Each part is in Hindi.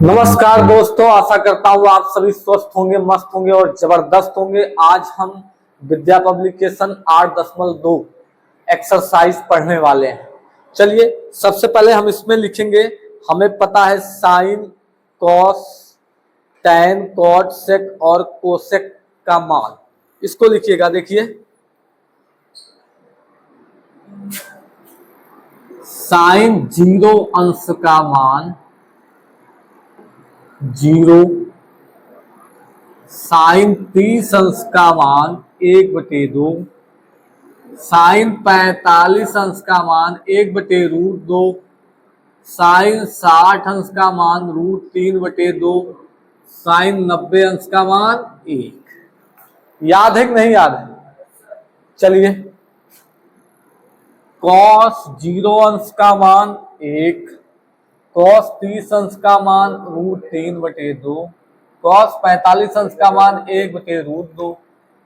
नमस्कार दोस्तों, आशा करता हूँ आप सभी स्वस्थ होंगे, मस्त होंगे और जबरदस्त होंगे। आज हम विद्या पब्लिकेशन 8.2 एक्सरसाइज पढ़ने वाले हैं। चलिए सबसे पहले हम इसमें लिखेंगे। हमें पता है साइन, कॉस, टैन, कॉट, सेक और कोसेक का मान। इसको लिखिएगा। देखिए साइन 0 अंश का मान 0, साइन 30 अंश का मान 1/2, साइन 45 अंश का मान 1/√2, साइन 60 अंश का मान √3/2, साइन 90 अंश का मान 1। याद है कि नहीं याद है? चलिए कॉस 0 अंश का मान 1, कॉस 30 अंश का मान √3/2, कॉस 45 अंश का मान 1/√2,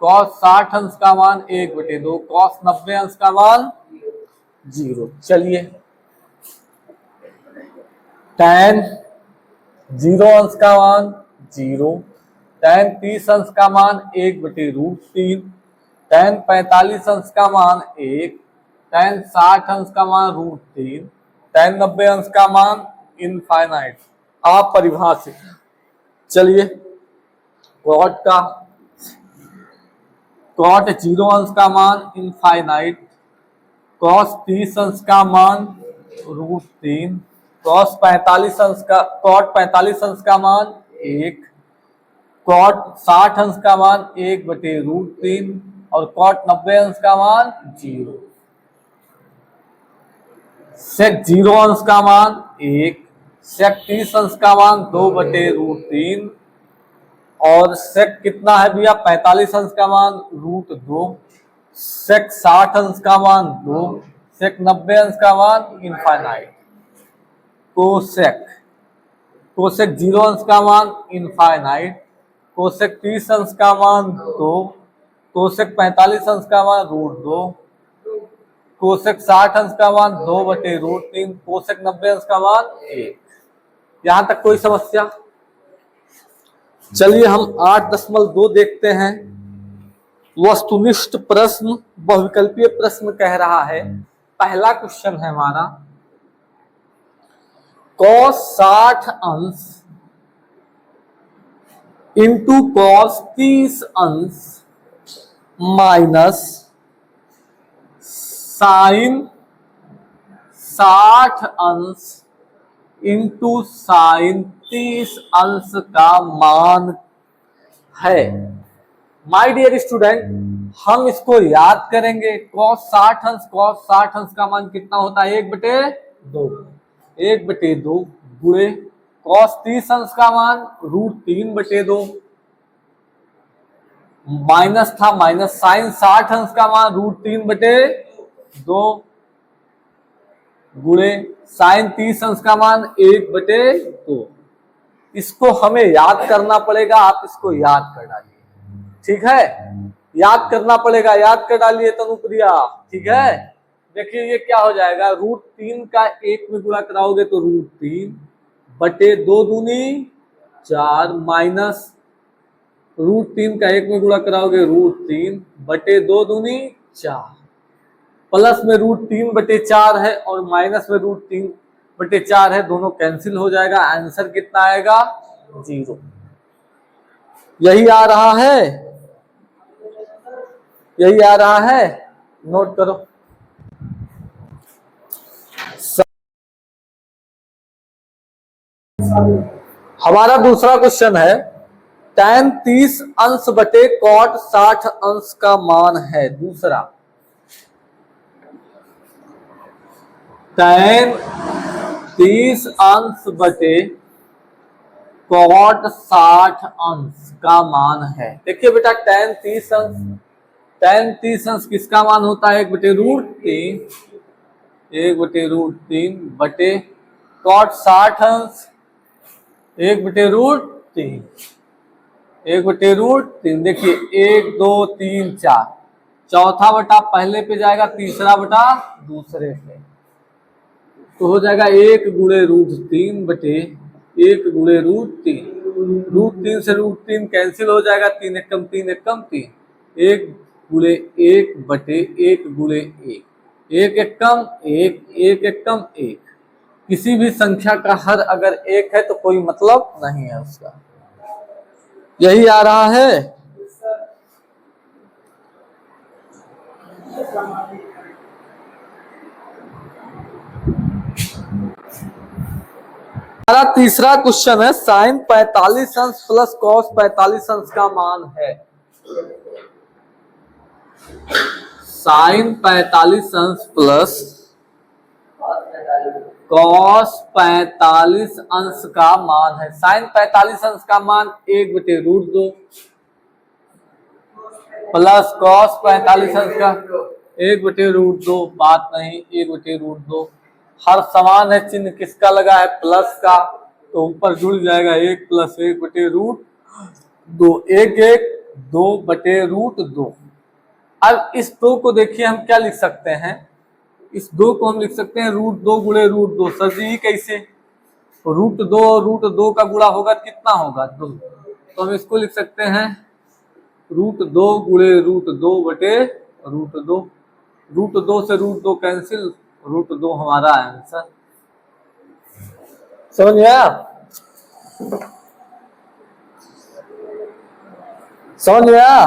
कॉस 60 अंश का मान 1/2, कॉस 90 अंश का मान 0। चलिए टैन 0 अंश का मान 0, टैन 30 अंश का मान 1/√3, टैन 45 अंश का मान 1, टैन 60 अंश का मान √3, टैन 90 अंश का मान इनफाइनाइट, अपरिभाषित। चलिए कॉट 0 अंश का मान इनफाइनाइट, कॉस 30 अंश का मान √3, कॉट 45 अंश का मान 1, कॉट 60 अंश का मान 1/√3 और कॉट 90 अंश का मान 0। सेक 0 अंश का मान 1, सेक 30 अंश का मान 2/√3 और सेक कितना है भैया 45 अंश का मान √2, सेक 60 अंश का मान 2, सेक 90 अंश का मान इनफाइनाइट। कोसेक 0 अंश का मान इनफाइनाइट, कोसेक 30 अंश का मान 2, कोसेक 45 अंश का मान √2, कोसेक 60 अंश का मान 2/√3, कोसेक 90 अंश का मान 1। यहां तक कोई समस्या? चलिए हम 8.2 देखते हैं। वस्तुनिष्ठ प्रश्न, बहुविकल्पीय प्रश्न कह रहा है। पहला क्वेश्चन है हमारा, कॉस 60 अंश इंटू कॉस 30 अंश माइनस साइन 60 अंश इंटू साइन 30 अंश का मान है। माय डियर स्टूडेंट, हम इसको याद करेंगे। कॉस 60 अंश का मान कितना होता है? 1/2, 1/2 गुणे कॉस 30 अंश का मान √3/2 माइनस था माइनस साइन 60 अंश का मान √3/2 गुणे साइन 30 अंश का मान 1/2। इसको हमें याद करना पड़ेगा। आप इसको याद कर डालिए, ठीक है? याद करना पड़ेगा, याद कर डालिए तनुप्रिया, ठीक है? देखिए ये क्या हो जाएगा, √3 का 1 में गुणा कराओगे तो √3/2 दूनी 4 माइनस √3 का 1 में गुणा कराओगे √3/2 दूनी 4 प्लस में √3/4 है और माइनस में √3/4 है, दोनों कैंसिल हो जाएगा। आंसर कितना आएगा? 0। यही आ रहा है, यही आ रहा है, नोट करो। हमारा दूसरा क्वेश्चन है, टैन 30 अंश बटे कॉट 60 अंश का मान है। दूसरा, टैन 30 अंश बटे कॉट 60 अंश का मान है। देखिए बेटा टैन 30 अंश किसका मान होता है? 1/√3, 1/√3 बटे कॉट 60 अंश 1/√3, 1/√3। देखिए 1 2 3 4, चौथा बटा पहले पे जाएगा, तीसरा बटा दूसरे पे, तो हो जाएगा 1 गुणे √3 बटे 1 गुणे √3, √3 से √3 कैंसिल हो जाएगा, 3 एकम 3 एकम 3, 1 गुणे 1 बटे 1 गुणे 1, 1 एकम 1, 1 एकम 1। किसी भी संख्या का हर अगर 1 है तो कोई मतलब नहीं है उसका। यही आ रहा है। हमारा तीसरा क्वेश्चन है साइन 45 अंश प्लस कॉस 45 अंश का मान है। साइन 45 अंश प्लस कॉस 45 अंश का मान है। साइन 45 अंश का मान 1 बटे √2 प्लस कॉस 45 अंश का 1 बटे √2, बात नहीं, 1 बटे √2। हर समान है, चिन्ह किसका लगा है, प्लस का, तो ऊपर जुड़ जाएगा 1 प्लस 1 बटे √2, 1 1 2 बटे √2। अब इस 2 को देखिए हम क्या लिख सकते हैं, इस 2 को हम लिख सकते हैं √2 गुणे √2। सर जी कैसे, √2 और √2 का गुणा होगा कितना होगा, 2, तो हम इसको लिख सकते हैं √2 गुणे √2 बटे √2, √2 से √2 कैंसिल, √2 हमारा आंसर। समझ में आया, समझ में आया।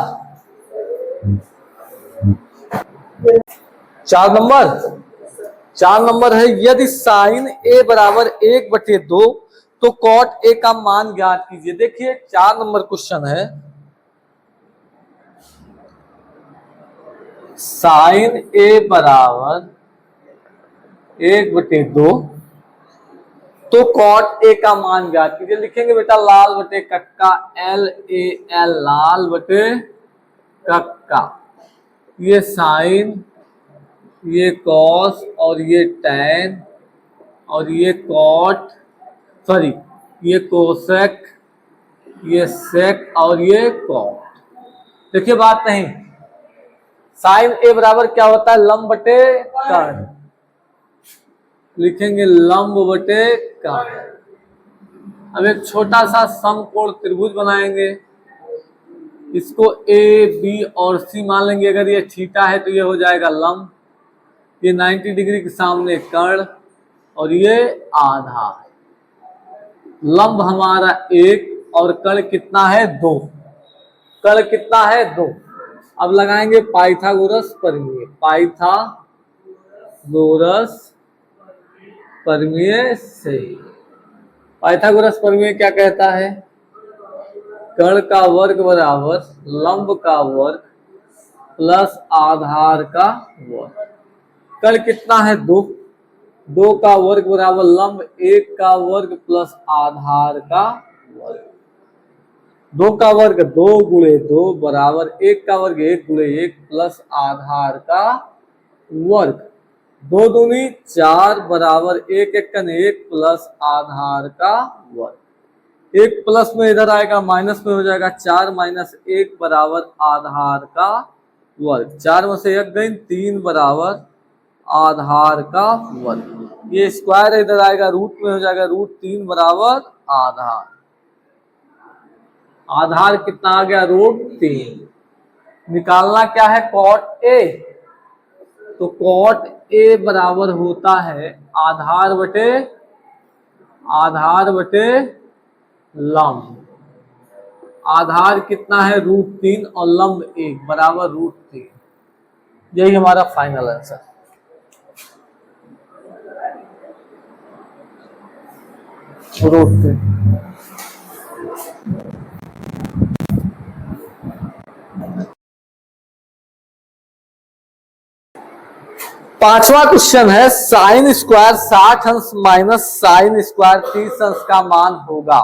4 नंबर है, यदि साइन a बराबर 1 बटे 2 तो कॉट a का मान ज्ञात कीजिए। देखिए 4 नंबर क्वेश्चन है, साइन a बराबर 1 बटे 2 तो कॉट a का मान ज्ञात कीजिए। लिखेंगे बेटा लाल बटे कक्का, LAL, लाल बटे कक्का, ये साइन, ये कॉस और ये टैन और ये कॉट, सॉरी ये कोसेक, ये सेक और ये कॉट। देखिए बात नहीं, साइन ए बराबर क्या होता है, लंब बटे कर्ण, लिखेंगे लंब बटे कर्ण। अब एक छोटा सा समकोण त्रिभुज बनाएंगे, इसको ए बी और सी मान लेंगे। अगर ये थीटा है तो ये हो जाएगा लंब, ये 90 डिग्री के सामने कर्ण और ये आधार। लंब हमारा 1 और कर्ण कितना है 2, कर्ण कितना है 2। अब लगाएंगे पाइथागोरस प्रमेय, पाइथागोरस प्रमेय से। पाइथागोरस प्रमेय क्या कहता है, कर्ण का वर्ग बराबर लंब का वर्ग प्लस आधार का वर्ग। कर्ण कितना है 2, 2 का वर्ग बराबर लंब 1 का वर्ग प्लस आधार का वर्ग। 2 का वर्ग 2 गुणे 2 बराबर 1 का वर्ग 1 गुणे 1 प्लस आधार का वर्ग। 2 दूनी 4 बराबर 1 एकन 1 प्लस आधार का वर्ग। 1 प्लस में इधर आएगा माइनस में हो जाएगा, 4 माइनस 1 बराबर आधार का वर्ग। 4 में से 1 गई, 3 बराबर आधार का वर्ग। ये स्क्वायर इधर आएगा, रूट में हो जाएगा √3 बराबर आधार। आधार कितना आ गया, √3। निकालना क्या है, कॉट ए, तो कॉट ए बराबर होता है आधार बटे लंब। आधार कितना है √3 और लंब 1 बराबर √3। यही हमारा फाइनल आंसर। √3। पांचवा क्वेश्चन है साइन स्क्वायर 60 अंश माइनस साइन स्क्वायर 30 अंश का मान होगा।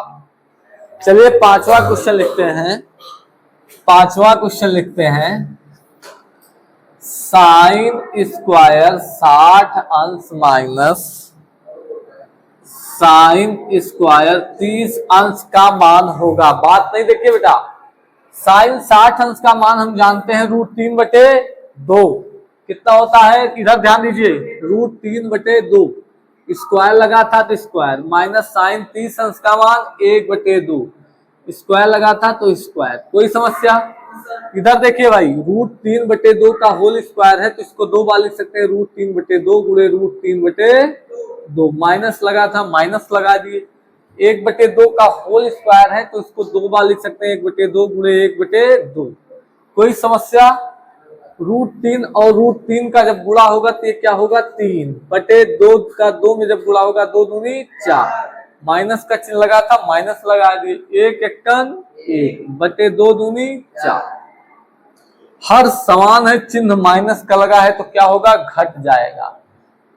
चलिए पांचवा क्वेश्चन लिखते हैं। पांचवा क्वेश्चन लिखते हैं, साइन स्क्वायर 60 अंश माइनस साइन स्क्वायर 30 अंश का मान होगा। बात नहीं, देखिए बेटा साइन 60 अंश का मान हम जानते हैं √3 बटे 2 कितना होता है, इधर ध्यान दीजिए, √3 बटे 2। स्क्वायर लगा था तो स्क्वायर, माइनस साइन 30 अंश का मान 1/2, स्क्वायर लगा था तो स्क्वायर। कोई समस्या? इधर देखिए भाई, √3/2 का होल स्क्वायर है तो इसको 2 बार लिख सकते हैं, √3/2 गुणे √3/2, माइनस लगा था माइनस लगा दिए। 1/2 का होल स्क्वायर है तो इसको 2 बार लिख सकते हैं, 1/2 गुणे 1/2। कोई समस्या? √3 और √3 का जब गुणा होगा तो ये क्या होगा, 3/2 का 2 में जब गुणा होगा 2 दूनी 4, माइनस का चिन्ह लगा था माइनस लगा दिए, 1 एकटन 1/2 दूनी 4। हर समान है, चिन्ह माइनस का लगा है तो क्या होगा, घट जाएगा।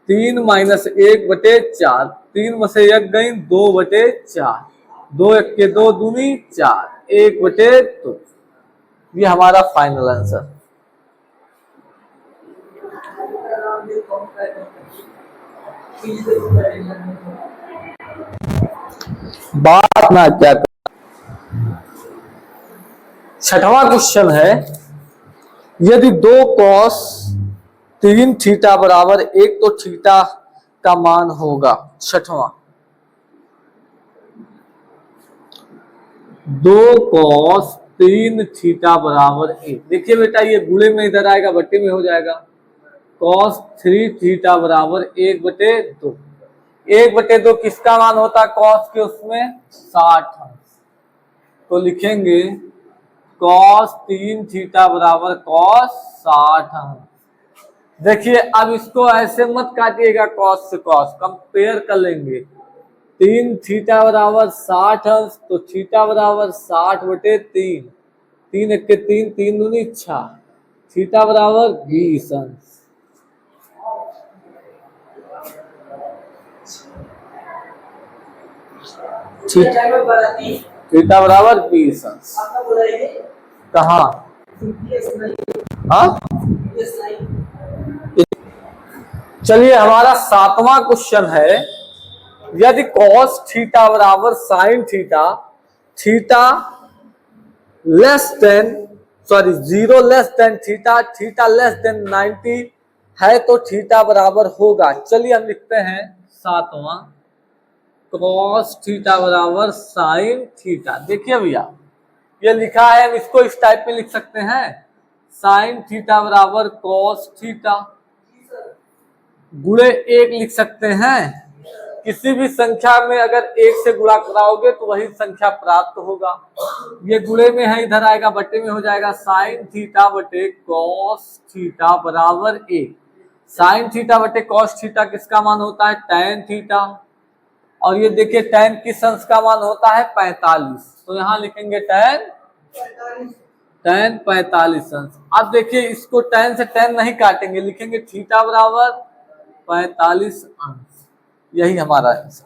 3 - 1/4, 3 में से 1 गई 2/4, 2 1 के 2 दूनी 4, 1/2। ये हमारा फाइनल आंसर। बात ना क्या कर। छठवां क्वेश्चन है, यदि 2 cos 3 थीटा बराबर 1 तो थीटा का मान होगा। छठवां, 2 cos 3 थीटा बराबर 1। देखिए बेटा, ये गुणे में इधर आएगा, बट्टे में हो जाएगा। cos 3 थीटा बराबर 1/2। 1/2 किसका मान होता है cos के, उसमें 60 अंश। तो लिखेंगे cos 3 थीटा बराबर cos 60 अंश। देखिए अब इसको ऐसे मत काटिएगा, cos से cos कंपेयर कर लेंगे। 3 थीटा बराबर 60 अंश तो थीटा बराबर 60/3, 3 1 के 3, 3 दूनी 6, थीटा बराबर 20 अंश। थीटा बराबर 20 अंश। कहाँ? हाँ, चलिए हमारा 7वां क्वेश्चन है, यदि cos थीटा बराबर sin theta, theta less than 0 less than theta, theta less than 90 है तो थीटा बराबर होगा। चलिए हम लिखते हैं 7वां, cos थीटा बराबर sin थीटा। देखिए भैया, ये लिखा है, हम इसको इस टाइप में लिख सकते हैं, sin थीटा बराबर cos थीटा गुणे 1 लिख सकते हैं। किसी भी संख्या में अगर 1 से गुणा कराओगे तो वही संख्या प्राप्त होगा। ये गुणे में है, इधर आएगा, बट्टे में हो जाएगा, sin थीटा बटे cos थीटा बराबर 1। sin थीटा बटे cos थीटा किसका मान होता है, tan थीटा। और ये देखिए tan किस अंश का मान होता है, 45। तो यहाँ लिखेंगे tan 45 अंश। अब देखिए इसको tan से tan नहीं काटेंगे, लिखेंगे थीटा बराबर 45 अंश। यही हमारा आंसर।